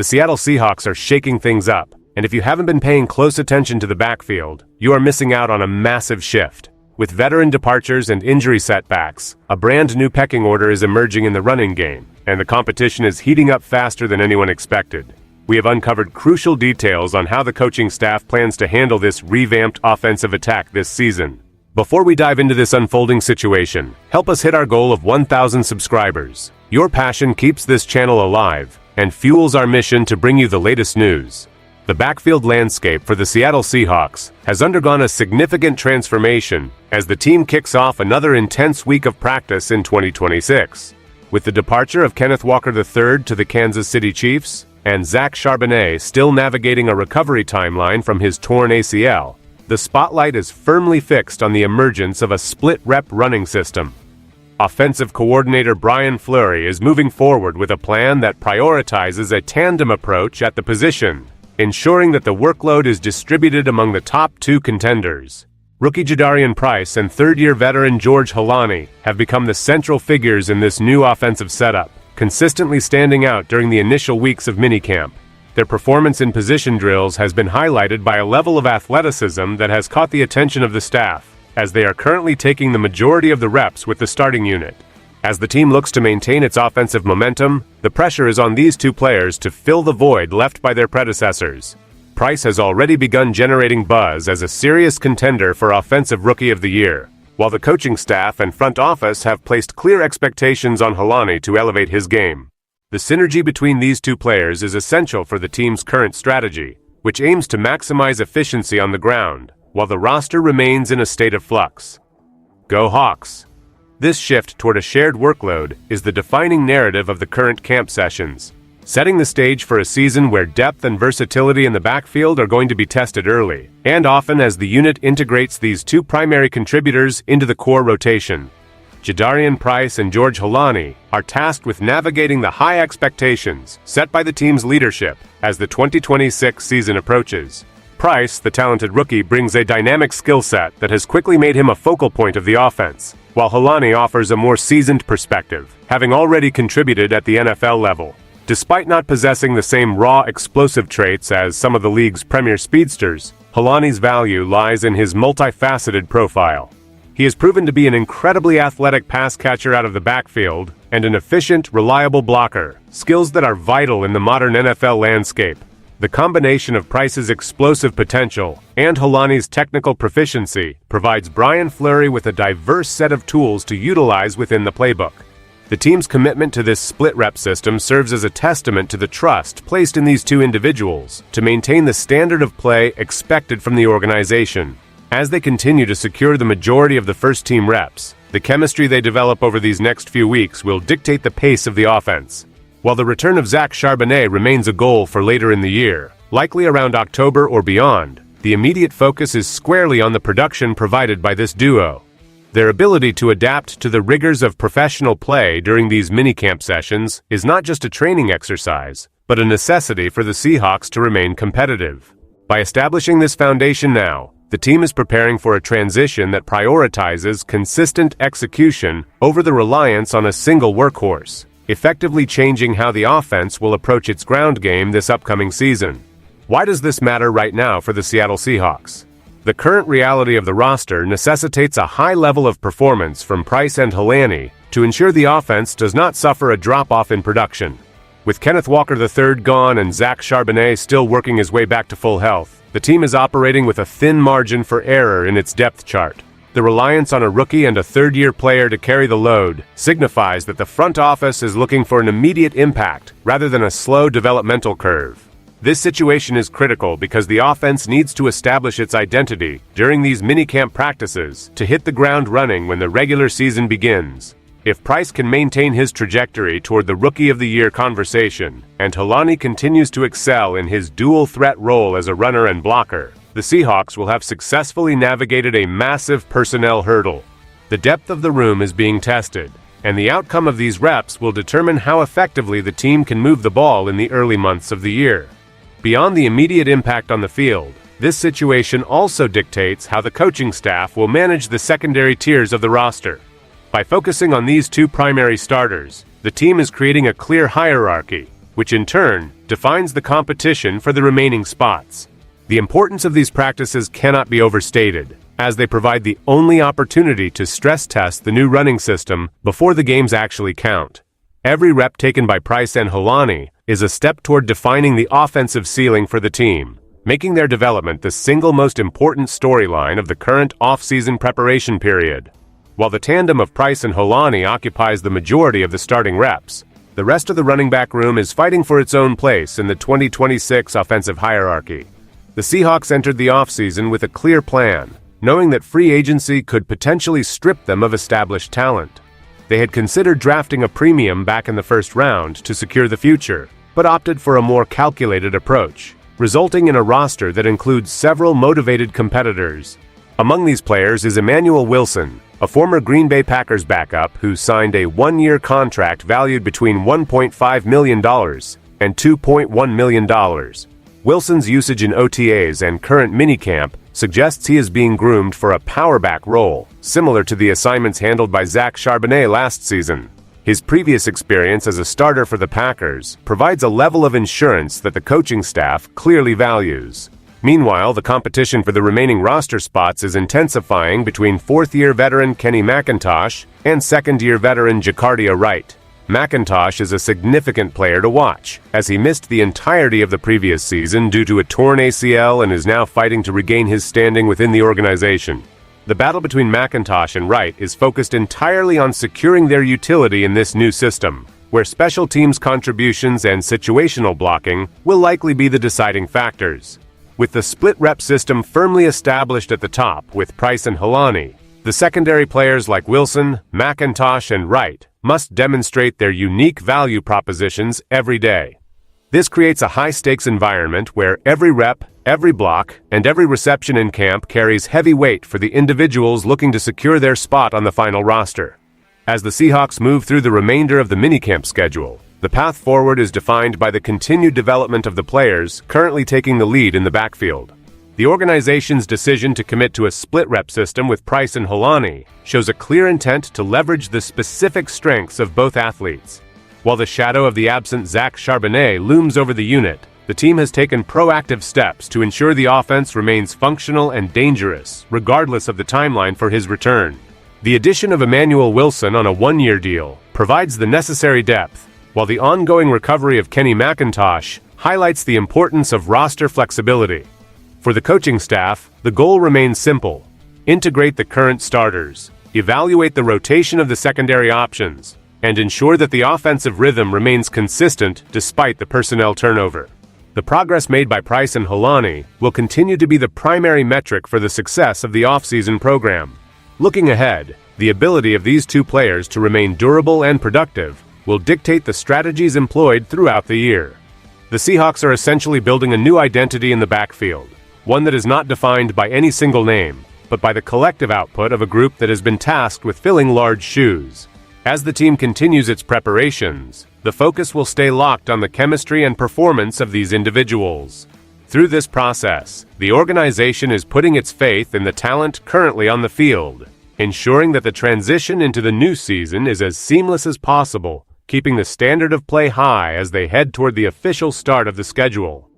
The Seattle Seahawks are shaking things up, and if you haven't been paying close attention to the backfield, you are missing out on a massive shift. With veteran departures and injury setbacks, a brand new pecking order is emerging in the running game, and the competition is heating up faster than anyone expected. We have uncovered crucial details on how the coaching staff plans to handle this revamped offensive attack this season. Before we dive into this unfolding situation, help us hit our goal of 1,000 subscribers. Your passion keeps this channel alive and fuels our mission to bring you the latest news. The backfield landscape for the Seattle Seahawks has undergone a significant transformation as the team kicks off another intense week of practice in 2026. With the departure of Kenneth Walker III to the Kansas City Chiefs and Zach Charbonnet still navigating a recovery timeline from his torn ACL, the spotlight is firmly fixed on the emergence of a split-rep running system. Offensive coordinator Brian Fleury is moving forward with a plan that prioritizes a tandem approach at the position, ensuring that the workload is distributed among the top two contenders. Rookie Jadarian Price and third-year veteran George Holani have become the central figures in this new offensive setup, consistently standing out during the initial weeks of minicamp. Their performance in position drills has been highlighted by a level of athleticism that has caught the attention of the staff, as they are currently taking the majority of the reps with the starting unit. As the team looks to maintain its offensive momentum, the pressure is on these two players to fill the void left by their predecessors. Price has already begun generating buzz as a serious contender for Offensive Rookie of the Year, while the coaching staff and front office have placed clear expectations on Holani to elevate his game. The synergy between these two players is essential for the team's current strategy, which aims to maximize efficiency on the ground, while the roster remains in a state of flux. Go Hawks! This shift toward a shared workload is the defining narrative of the current camp sessions, setting the stage for a season where depth and versatility in the backfield are going to be tested early, and often as the unit integrates these two primary contributors into the core rotation. Jadarian Price and George Holani are tasked with navigating the high expectations set by the team's leadership as the 2026 season approaches. Price, the talented rookie, brings a dynamic skill set that has quickly made him a focal point of the offense, while Holani offers a more seasoned perspective, having already contributed at the NFL level. Despite not possessing the same raw, explosive traits as some of the league's premier speedsters, Holani's value lies in his multifaceted profile. He has proven to be an incredibly athletic pass catcher out of the backfield and an efficient, reliable blocker, skills that are vital in the modern NFL landscape. The combination of Price's explosive potential and Holani's technical proficiency provides Brian Fleury with a diverse set of tools to utilize within the playbook. The team's commitment to this split-rep system serves as a testament to the trust placed in these two individuals to maintain the standard of play expected from the organization. As they continue to secure the majority of the first-team reps, the chemistry they develop over these next few weeks will dictate the pace of the offense. While the return of Zach Charbonnet remains a goal for later in the year, likely around October or beyond, the immediate focus is squarely on the production provided by this duo. Their ability to adapt to the rigors of professional play during these minicamp sessions is not just a training exercise, but a necessity for the Seahawks to remain competitive. By establishing this foundation now, the team is preparing for a transition that prioritizes consistent execution over the reliance on a single workhorse, effectively changing how the offense will approach its ground game this upcoming season. Why does this matter right now for the Seattle Seahawks? The current reality of the roster necessitates a high level of performance from Price and Holani to ensure the offense does not suffer a drop-off in production. With Kenneth Walker III gone and Zach Charbonnet still working his way back to full health, the team is operating with a thin margin for error in its depth chart. The reliance on a rookie and a third-year player to carry the load signifies that the front office is looking for an immediate impact rather than a slow developmental curve. This situation is critical because the offense needs to establish its identity during these minicamp practices to hit the ground running when the regular season begins. If Price can maintain his trajectory toward the Rookie of the Year conversation, and Holani continues to excel in his dual-threat role as a runner and blocker, the Seahawks will have successfully navigated a massive personnel hurdle. The depth of the room is being tested, and the outcome of these reps will determine how effectively the team can move the ball in the early months of the year. Beyond the immediate impact on the field, this situation also dictates how the coaching staff will manage the secondary tiers of the roster. By focusing on these two primary starters, the team is creating a clear hierarchy, which in turn defines the competition for the remaining spots. The importance of these practices cannot be overstated, as they provide the only opportunity to stress test the new running system before the games actually count. Every rep taken by Price and Holani is a step toward defining the offensive ceiling for the team, making their development the single most important storyline of the current off-season preparation period. While the tandem of Price and Holani occupies the majority of the starting reps, the rest of the running back room is fighting for its own place in the 2026 offensive hierarchy. The Seahawks entered the offseason with a clear plan, knowing that free agency could potentially strip them of established talent. They had considered drafting a premium back in the first round to secure the future, but opted for a more calculated approach, resulting in a roster that includes several motivated competitors. Among these players is Emmanuel Wilson, a former Green Bay Packers backup who signed a one-year contract valued between $1.5 million and $2.1 million. Wilson's usage in OTAs and current minicamp suggests he is being groomed for a power back role, similar to the assignments handled by Zach Charbonnet last season. His previous experience as a starter for the Packers provides a level of insurance that the coaching staff clearly values. Meanwhile, the competition for the remaining roster spots is intensifying between fourth-year veteran Kenny McIntosh and second-year veteran Jacardia Wright. McIntosh is a significant player to watch, as he missed the entirety of the previous season due to a torn ACL and is now fighting to regain his standing within the organization. The battle between McIntosh and Wright is focused entirely on securing their utility in this new system, where special teams contributions and situational blocking will likely be the deciding factors. With the split rep system firmly established at the top with Price and Holani, the secondary players like Wilson, McIntosh, and Wright must demonstrate their unique value propositions every day. This creates a high-stakes environment where every rep, every block, and every reception in camp carries heavy weight for the individuals looking to secure their spot on the final roster. As the Seahawks move through the remainder of the minicamp schedule, the path forward is defined by the continued development of the players currently taking the lead in the backfield. The organization's decision to commit to a split rep system with Price and Holani shows a clear intent to leverage the specific strengths of both athletes. While the shadow of the absent Zach Charbonnet looms over the unit, the team has taken proactive steps to ensure the offense remains functional and dangerous, regardless of the timeline for his return. The addition of Emmanuel Wilson on a one-year deal provides the necessary depth, while the ongoing recovery of Kenny McIntosh highlights the importance of roster flexibility. For the coaching staff, the goal remains simple: integrate the current starters, evaluate the rotation of the secondary options, and ensure that the offensive rhythm remains consistent despite the personnel turnover. The progress made by Price and Holani will continue to be the primary metric for the success of the offseason program. Looking ahead, the ability of these two players to remain durable and productive will dictate the strategies employed throughout the year. The Seahawks are essentially building a new identity in the backfield, one that is not defined by any single name, but by the collective output of a group that has been tasked with filling large shoes. As the team continues its preparations, the focus will stay locked on the chemistry and performance of these individuals. Through this process, the organization is putting its faith in the talent currently on the field, ensuring that the transition into the new season is as seamless as possible, keeping the standard of play high as they head toward the official start of the schedule.